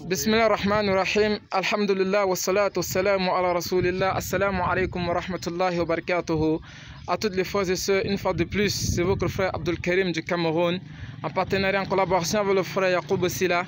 Bismillah ar-Rahman ar-Rahim, alhamdulillah wa salatu wa salamu ala rasulillah, assalamu alaikum wa rahmatullahi wa barakatuhu. À toutes les frères et sœurs, une fois de plus, c'est votre frère Abdul Karim du Cameroun, en partenariat, en collaboration avec le frère Yacoub Sila.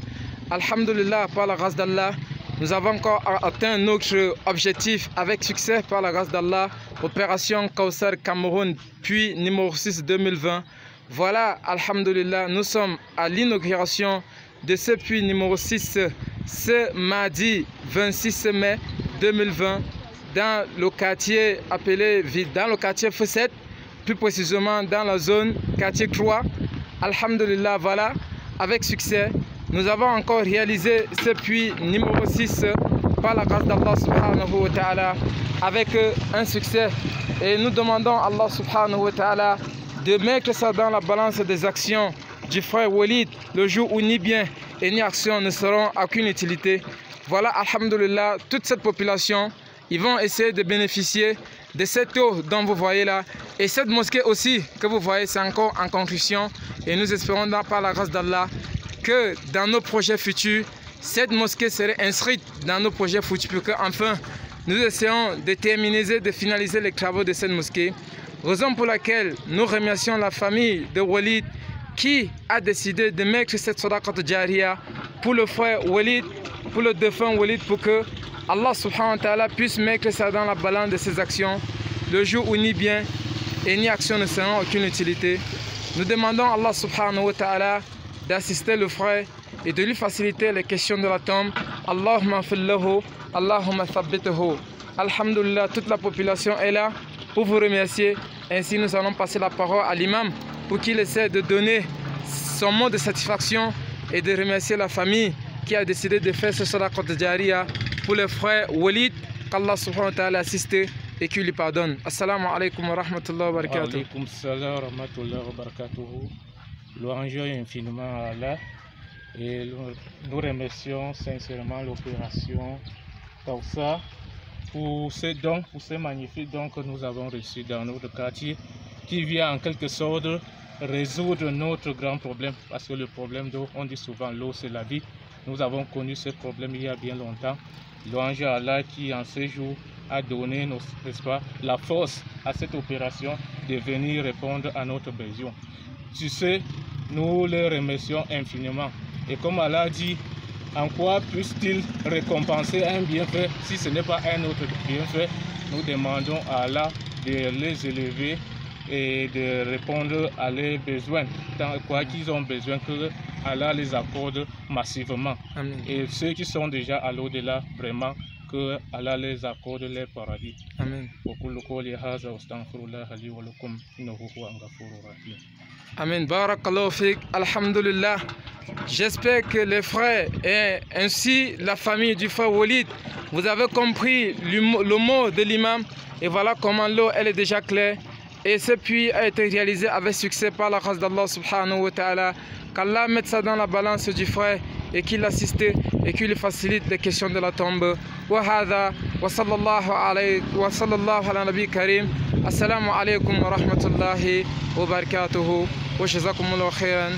Alhamdulillah, par la grâce d'Allah, nous avons encore atteint notre objectif avec succès par la grâce d'Allah. Opération Kawsar Cameroun, puis numéro 6 2020. Voilà, alhamdulillah, nous sommes à l'inauguration de ce puits numéro 6 ce mardi 26 mai 2020 dans le quartier appelé dans le quartier F7, plus précisément dans la zone quartier 3. Alhamdulillah, voilà, avec succès, nous avons encore réalisé ce puits numéro 6 par la grâce d'Allah subhanahu wa ta'ala avec un succès, et nous demandons à Allah subhanahu wa ta'ala de mettre ça dans la balance des actions du frère Walid le jour où ni bien et ni action ne seront à aucune utilité. Voilà, alhamdulillah, toute cette population, ils vont essayer de bénéficier de cette eau dont vous voyez là. Et cette mosquée aussi que vous voyez, c'est encore en construction. Et nous espérons par la grâce d'Allah que dans nos projets futurs, cette mosquée serait inscrite dans nos projets futurs pour qu'enfin nous essayons de terminer, de finaliser les travaux de cette mosquée. Raison pour laquelle nous remercions la famille de Walid qui a décidé de mettre cette sadaqa jariya pour le frère Walid, pour le défunt Walid, pour que Allah subhanahu wa ta'ala puisse mettre ça dans la balance de ses actions le jour où ni bien et ni action ne seront aucune utilité. Nous demandons à Allah subhanahu wa ta'ala d'assister le frère et de lui faciliter les questions de la tombe. Allahumma fillahu, Allahumma thabbitahu. Alhamdulillah, toute la population est là pour vous remercier. Ainsi, nous allons passer la parole à l'imam pour qu'il essaie de donner son mot de satisfaction et de remercier la famille qui a décidé de faire ce sadaqa jariya pour le frère Walid, qu'Allah subhanahu wa ta'ala assiste et qu'il lui pardonne. Assalamu alaikum wa rahmatullahi wa barakatuh. Wa alaikum salam wa rahmatullahi wa barakatuh. Louange infiniment à Allah et nous remercions sincèrement l'opération Kawsar pour ces dons, pour ces magnifiques dons que nous avons reçus dans notre quartier, qui vient en quelque sorte résoudre notre grand problème, parce que le problème d'eau, on dit souvent l'eau c'est la vie. Nous avons connu ce problème il y a bien longtemps. Louange à Allah qui en ces jours a donné, n'est-ce pas, la force à cette opération de venir répondre à notre besoin. Tu sais, nous les remercions infiniment. Et comme Allah dit, en quoi puisse-t-il récompenser un bienfait si ce n'est pas un autre bienfait? Nous demandons à Allah de les élever et de répondre à leurs besoins, tant quoi qu'ils ont besoin, que Allah les accorde massivement. Amen. Et ceux qui sont déjà à l'au-delà, vraiment, que Allah les accorde leur paradis. Amen. Amen. Barakallahu fik. Alhamdulillah. J'espère que les frères et ainsi la famille du frère Walid, vous avez compris le mot de l'imam. Et voilà comment l'eau elle est déjà claire. Et ce puits a été réalisé avec succès par la grâce d'Allah subhanahu wa ta'ala. Qu'Allah mette ça dans la balance du frère et qu'il l'assiste et qu'il lui facilite les questions de la tombe. Wa hadha wa sallallahu ala nabi karim. Assalamu alaikum wa rahmatullahi wa barakatuhu. Wa jazakumullahu khairan.